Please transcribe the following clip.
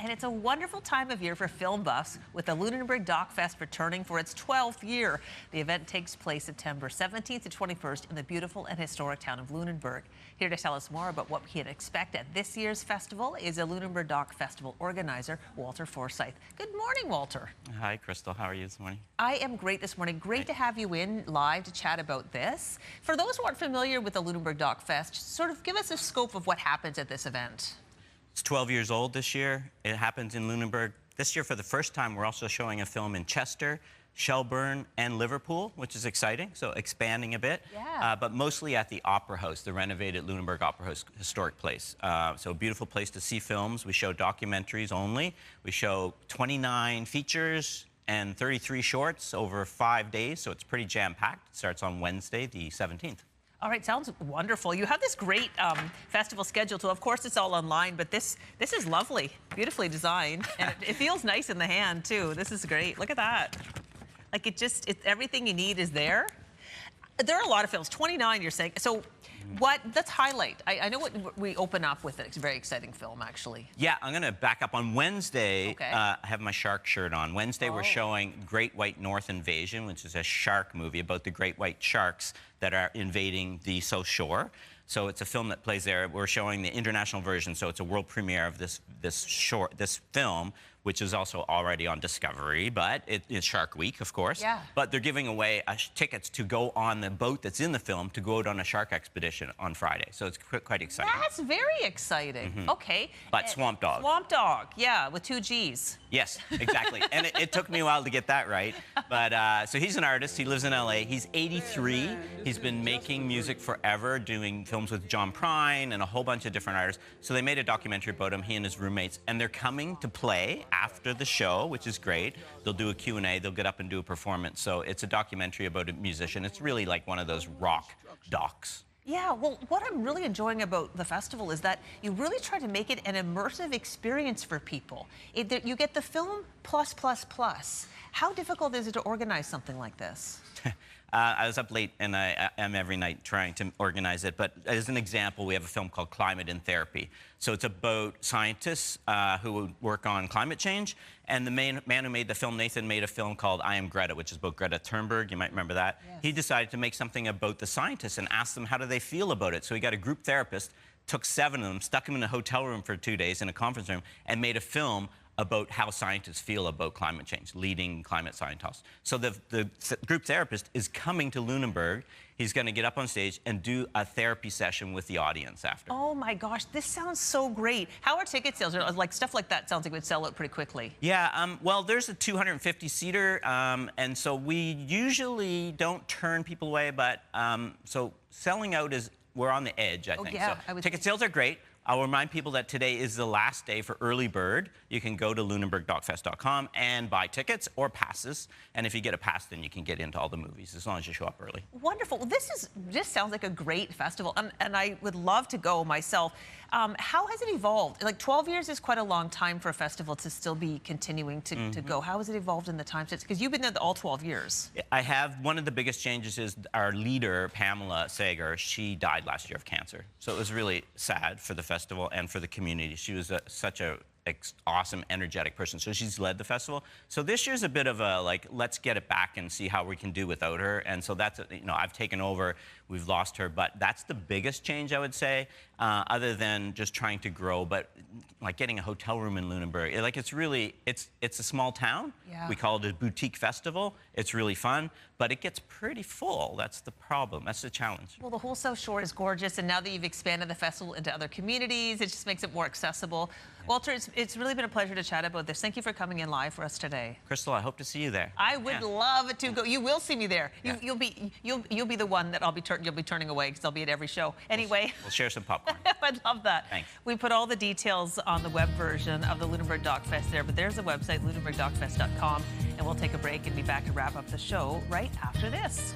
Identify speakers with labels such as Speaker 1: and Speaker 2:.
Speaker 1: and it's a wonderful time of year for film buffs with the Lunenburg Doc Fest returning for its 12th year. The event takes place September 17th to 21st in the beautiful and historic town of Lunenburg. Here to tell us more about what we can expect at this year's festival is a Lunenburg Doc Festival organizer, Walter Forsyth. Good morning, Walter.
Speaker 2: Hi, Crystal. How are you this morning?
Speaker 1: I am great this morning. Great to have you in live to chat about this. For those who aren't familiar with the Lunenburg Doc Fest, sort of give us a scope of what happens at this event.
Speaker 2: It's 12 years old this year. It happens in Lunenburg. This year, for the first time, we're also showing a film in Chester, Shelburne, and Liverpool, which is exciting, so expanding a bit.
Speaker 1: Yeah.
Speaker 2: But mostly at the Opera House, the renovated Lunenburg Opera House historic place. So a beautiful place to see films. We show documentaries only. We show 29 features and 33 shorts over 5 days, so it's pretty jam-packed. It starts on Wednesday, the 17th.
Speaker 1: All right, sounds wonderful. You have this great festival schedule, too. Of course, it's all online, but this is lovely, beautifully designed, and it feels nice in the hand, too. This is great. Look at that. Like, everything you need is there. There are a lot of films, 29, you're saying. So let's highlight. I know what we open up with. It's a very exciting film, actually.
Speaker 2: Yeah, I'm going to back up. On Wednesday,
Speaker 1: Okay.
Speaker 2: I have my shark shirt on. Wednesday, we're showing Great White North Invasion, which is a shark movie about the great white sharks that are invading the South Shore. So it's a film that plays there. We're showing the international version, so it's a world premiere of this film, which is also already on Discovery, but it is Shark Week, of course.
Speaker 1: Yeah.
Speaker 2: But they're giving away tickets to go on the boat that's in the film to go out on a shark expedition on Friday. So it's quite exciting.
Speaker 1: That's very exciting. Okay.
Speaker 2: But Swamp Dog.
Speaker 1: Swamp Dog, yeah, with 2 Gs.
Speaker 2: Yes, exactly. And it took me a while to get that right. But so he's an artist. He lives in LA. He's 83. He's been making music forever, doing films with John Prine and a whole bunch of different artists. So they made a documentary about him, he and his roommates, and they're coming to play after the show, which is great. They'll do a Q&A. They'll get up and do a performance. So it's a documentary about a musician. It's really like one of those rock docs.
Speaker 1: Yeah, well, what I'm really enjoying about the festival is that you really try to make it an immersive experience for people. You get the film plus, plus, plus. How difficult is it to organize something like this?
Speaker 2: I was up late, and I am every night trying to organize it. But as an example, we have a film called Climate in Therapy. So it's about scientists who work on climate change. And the man who made the film, Nathan, made a film called I Am Greta, which is about Greta Thunberg. You might remember that.
Speaker 1: Yes.
Speaker 2: He decided to make something about the scientists and ask them how do they feel about it. So he got a group therapist, took 7 of them, stuck them in a hotel room for 2 days in a conference room, and made a film about how scientists feel about climate change, leading climate scientists. So the group therapist is coming to Lunenburg. He's going to get up on stage and do a therapy session with the audience after.
Speaker 1: Oh my gosh, this sounds so great. How are ticket sales? Like stuff like that sounds like it would sell out pretty quickly.
Speaker 2: Yeah, well, there's a 250-seater, and so we usually don't turn people away, but so selling out we're on the edge, I think.
Speaker 1: Yeah,
Speaker 2: so ticket sales are great. I'll remind people that today is the last day for early bird. You can go to lunenburgdocfest.com and buy tickets or passes. And if you get a pass, then you can get into all the movies as long as you show up early.
Speaker 1: Wonderful. Well, this sounds like a great festival, and I would love to go myself. How has it evolved? Like 12 years is quite a long time for a festival to still be continuing to go. How has it evolved in the time since? Because you've been there all 12 years. I
Speaker 2: have. One of the biggest changes is our leader, Pamela Sager. She died last year of cancer. So it was really sad for the festival and for the community. She was such a awesome, energetic person. So she's led the festival. So this year's a bit of a, like, let's get it back and see how we can do without her. And so that's, I've taken over. We've lost her. But that's the biggest change, I would say, other than just trying to grow. But, like, getting a hotel room in Lunenburg, it's really, it's a small town.
Speaker 1: Yeah.
Speaker 2: We call it a boutique festival. It's really fun. But it gets pretty full. That's the problem. That's the challenge.
Speaker 1: Well, the whole South Shore is gorgeous. And now that you've expanded the festival into other communities, it just makes it more accessible. Yeah. Walter, it's really been a pleasure to chat about this. Thank you for coming in live for us today.
Speaker 2: Crystal, I hope to see you there.
Speaker 1: I would love to go. You will see me there.
Speaker 2: Yeah.
Speaker 1: You'll be the one that you'll be turning away because I'll be at every show. Anyway.
Speaker 2: We'll share some popcorn.
Speaker 1: I'd love that.
Speaker 2: Thanks.
Speaker 1: We put all the details on the web version of the Lunenburg Doc Fest there, but there's a website, lunenburgdocfest.com, and we'll take a break and be back to wrap up the show right after this.